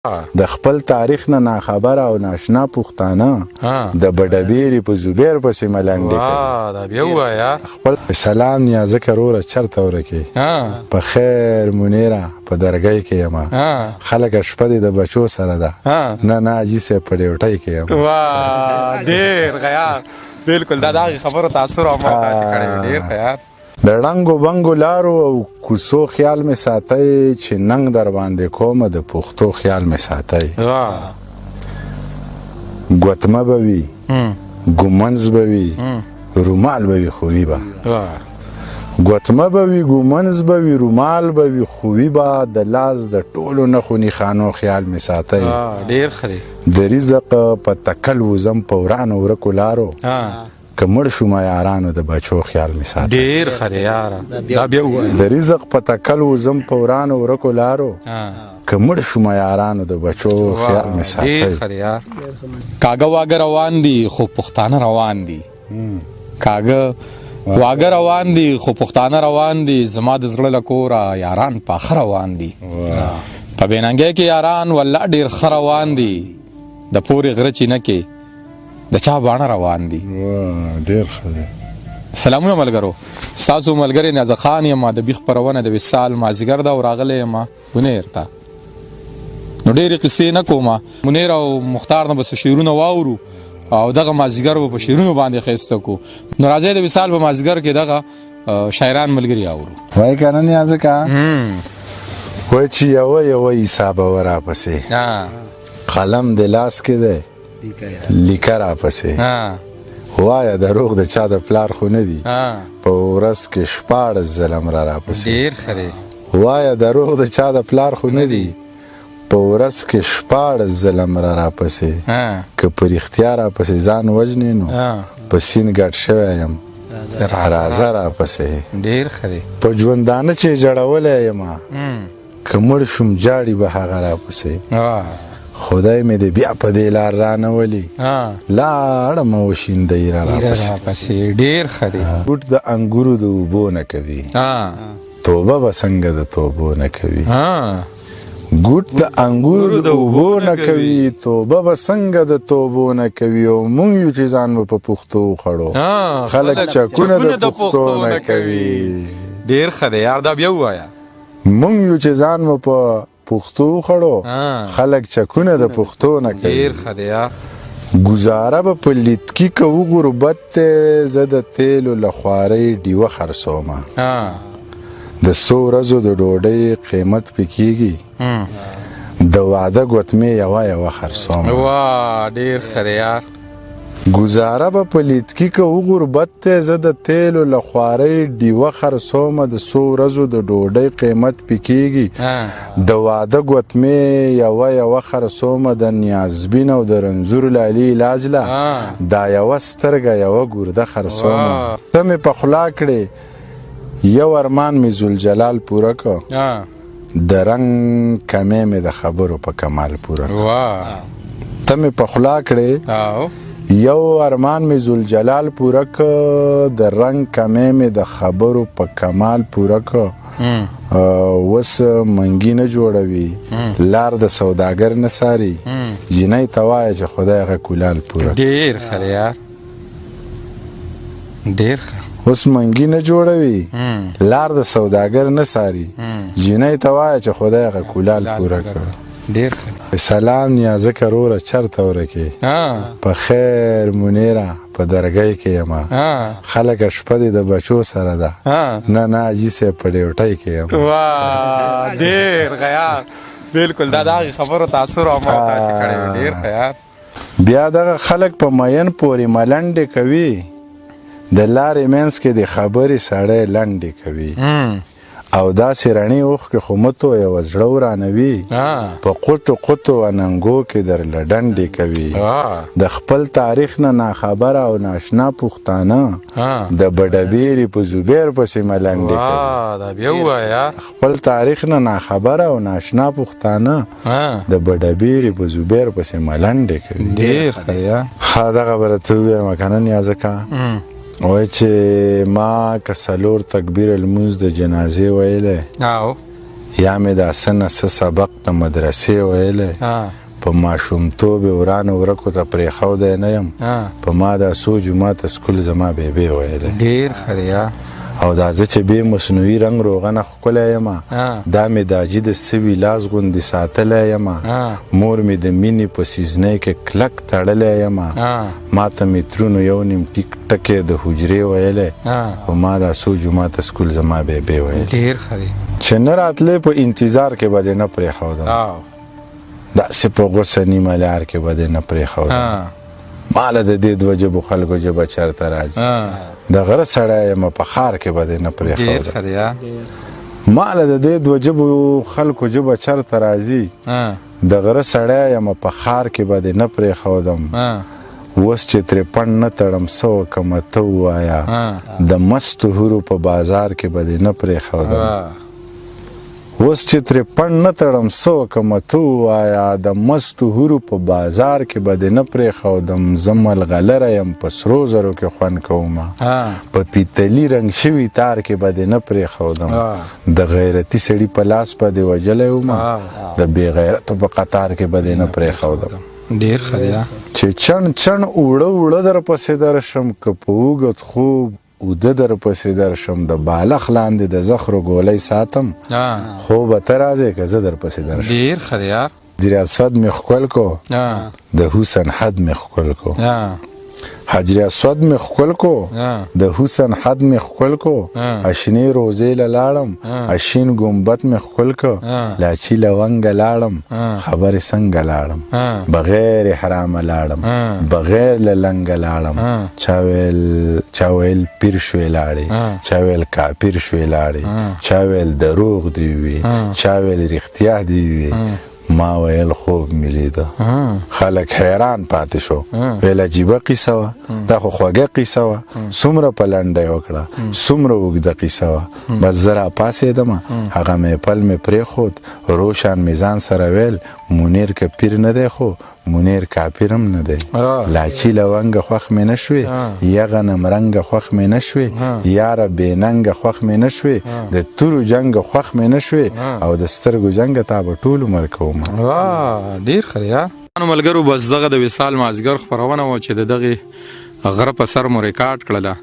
د خپل تاریخ نه ناخبره او ناشنا پښتانه د بډبیرې په زبیر پسې ملنډې کوي. دا بیا ووایه. خپل سلام نیازه کروره چرته ورکې په خیر منیره په درګۍ کې یم خلک شپه دې د بچو سره ده نه حاجي صاحب په ډیوټۍ کې یم. واه ډېر خیال بالکل دا د هغې خبرو تاثر او ما تاسې کړی وي. ډېر خیال د ړنګو بنګو لارو او کوڅو خیال مې ساتئ چې ننګ در باندې کومه د پښتو خیال مې ساتئ. ګوتمه به وي ګومنز به وي رومال به وي خووي به ګوتمه به وي ګومنز به وي رومال به وي خووي به د لاس د ټولو نښو نښانو خیال مې ساتئ. ډېر ښه دی. د رزق په تکل وزم په ورانو ورکو لارو که مړ شوم یارانو د بچو خیال مې ساتئ. ډېر ښه دی یاره. دا بیا ووایه. د رزق په تکل وزم په ورانو ورکو لارو که مړ شوم یارانو د بچو خیال مې ساتئ. ډېر ښه دی یار. کاږه واږه روان دي خو پښتانه روان دي. کاږه واږه روان دي خو پښتانه روان دي. زما د زړه له کوره یاران پاخه روان دي. په بېننګۍ کې یاران والله ډېر ښه روان دي. د پورې غره چینه کې د چا باڼه روان دي. ډېر ښه دی. سلامونه ملګرو، ستاسو ملګری نیازه خان یم. د ادبي خپرونه د وصال مازدیګر ده او راغلی یم منیر ته. نو ډېرې قصې نه کوم. منیر او مختار نه به څه شعرونه واورو او دغه مازدیګر به په شعرونو باندې ښایسته کړو. نو راځئ د وصال په مازدیګر کې دغه شاعران ملګري اورو. وایي که نه نیازه کا وایي چې یوه عیسی به و راپسې قلم د لاس کې دی لیکه راپسې وایه دروغ د چا د پلار خو نه دي په ورځ کې 16 ظلم راپسې. ډېر ښه دی. وایه دروغ د چا د پلار خو نه دي په ورځ کې 16 ظلم راپسې که په رښتیا راپسې ځان وژنې نو په سین ګډ شوی یم راځه راپسې. ډېر ښه دی. په ژوندانه چې جړولی یم که مړ شوم جاړي به هغه راپسې. خدای مې دې بیا په دې لار رانولي لاړم وشیندی را راپسې. ډېر ښه دی. ګوټ د انګورو د اوبو نه کوي توبه به څنګه د توبو نه کوي. ګوټ د انګورو د اوبو نه کوي توبه به څنګه د توبو نه کوي. او مونږ یو چې ځان به په پښتو وخړو خلک چکونه د پښتو نه کوي. ډېر ښه دی یار. دا بیا ووایه. مونږ یو چې ځان به په پښتو وخړو خلک چکونه د پښتو نه کوي. ډېر ښه دی یار. ګزاره به په لیدکي کوو غربت دی زه د تیلو له خوارۍ ډیوه خرڅومه د څو ورځو د ډوډۍ قیمت پې کېږي د واده ګوتمې یوه خرڅومه. واه ډېر ښه دی یار. ګزاره به په لیدکي کوو غربت دی زه د تیلو له خوارۍ ډیوه خرڅومه د څو ورځو د ډوډۍ قیمت پې کېږي د واده ګوتمې یوه خرڅومه د نیازبین او د رنځور لالي علاج له دا یوه سترګه یوه ګرده خرڅومه. ته مې په خوله کړې یو ارمان مې ذوالجلال پوره کړ د رنګ کمې مې د خبرو په کمال پوره کړ. ته مې په خوله کړې یو ارمان مې ذوالجلال پوره کړ د رنګ کمې مې د خبرو په کمال پوره کړ. اوس منګي نه جوړوي لار د سوداګر نه ساري جینۍ ته وایه چې خدای هغه کولال پوره. ډېر ښه دی یار. ډېر ښه. اوس منګي نه جوړوي لار د سوداګر نه ساري جینۍ ته وایه چې خدای هغه کولال پوره کړ. ډېر ښه. سلام نیازه کروره چرته ورکې په خیر منیره په درګۍ کې یم خلک شپه دې د بچو سره ده نه حاجي صاحب په ډیوټۍ کې یم. واه ډېر خیال بالکل دا د هغې خبرو تاثر او ما تاسې کړی وي. ډېر خیال. بیا دغه خلک په مین پورې ملنډې کوي د لارې منځ کې د خبرې سړی لنډې کوي او داسې رڼې اوښکې خو مه تویوه زړه ورانوي په قوټو قوټو اننګو کې درله ډنډې کوي. د خپل تاریخ نه ناخبره او ناشنا پښتانه د بډبیرې په زبیر پسې ملنډې کوي. دا بیا ووایه. خپل تاریخ نه ناخبره او ناشنا پښتانه د بډبیرې په زبیر پسې ملنډې کوي. ډېر ښه دی. ښه دغه به راته ووایم که نه نیازه کا وایي چې ما که 4 تکبیر لمونځ د جنازې ویلی یا مې دا څه نه څه سبق د مدرسې ویلی په ماشومتوب یې ورانو ورکو ته پرېښودی نه یم په ما دا څو جوماته سکول زما بیبی ویلی ډېر ښه دی او دا زه چې بې مصنوعي رنګ روغنه ښکلی یم دا مې د اجي د سوي لاس غوندې ساتلی یم مور مې د مینې په سیزنۍ کې کلک تړلی یم ما ته مترونو یو نیم ټیک ټکی د حجرې ویلی په ما دا څو جوماته سکول زما بیبی ویلی ډېر ښه دی چې نه راتلی په انتظار کې به دې نه پرېښودم داسې په غوسه نیمه لار کې به دې نه پرېښودم ماله د دې دوه ژبو خلکو ژبه چېرته راځي د غره سړی یم په ښار کې به دې نه پرېښودم ماله د دې دوه ژبو خلکو ژبه چېرته راځي د غره سړی یم په ښار کې به دې نه پرېښودم اوس چې ترې پڼ نه تړم څه وکړمه ته ووایه د مستو حورو په بازار کې به دې نه پرېښودم اوس چې ترې پڼ نه تړم څه وکړمه ته ووایه د مستو حورو په بازار کې به دې نه پرېښودم زه ملغلره یم په سرو زرو کې خوند کومه په پیتلي رنګ شوي تار کې به دې نه پرېښودم د غیرتي سړي په لاس به دې وژلی ومه د بې غیرتو په قطار کې به دې نه پرېښودم ډېر ښه دی چې چڼ چڼ اوړه اوړه در پسې درشم که په اوږد خوب اوده در پسې درشم د بالښت لاندې د زخرو ګولۍ ساتم خوبه ته راځې که زه در پسې درشم ډېر ښه دی یار حجر اسود مې ښکل کو د حسن حد مې ښکل کو حجر اسود مې ښکل کو د حسن حد مې ښکل کو اشنې روزې له لاړم اشین ګمبت مې ښکل کو لاچي لونګه لاړم خبرې څنګه لاړم بغیر حرامه لاړم بغیر له لنګه لاړم چا ویل پیر شوې لاړې چا ویل کافر شوې لاړې چا ویل دروغ دې وي چا ویل رښتیا دې وي ما ویل خوب مې لیده خلک حیران پاتې شو ویل عجیبه قیصه وه دا خو خوږه قیصه وه څومره په لنډه یې وکړه څومره اوږده قیصه وه بس زه راپاڅېدمه هغه محفل مې پرېښود روشن مې ځان سره ویل منیر که پیر نه دی خو منیر کافر هم نه دی لاچي لونګه خوښ مې نه شوې یغه نمرنګه خوښ مې نه شوې یاره بې ننګه خوښ مې نه شوې د تورو جنګه خوښ مې نه شوې او د سترګو جنګه تا به ټول عمر کوم ډېر ښه دی ملګرو بس دغه د وصال مازدیګر خپرونه وه چې د دغې غره په سر مو ریکارډ کړله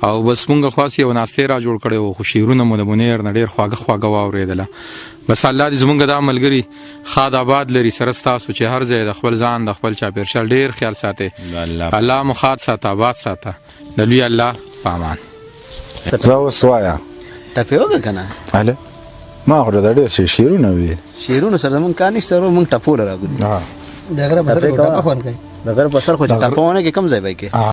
او بس مونږ خاص یو ناستې را جوړ کړی وو خو شعرونه مو د منیر نه ډېر خواږه خواږه واورېدله بس الله دې زمونږ دا ملګري ښاد آباد لري سره ستاسو چې هر ځای د خپل ځان د خپل چاپېرشل ډېر خیال ساتئ الله مو ښاد ساته آباد ساته د لوی الله په امان زه اوس وایه ټپې وکړه که نه هله ما خو د ډېر شي شعرونه وي شعرونو سره زمونږ کار نشته مونږ ټپوله راګورو د غره په سر خو چې ټپه ونه کې کم ځای به کې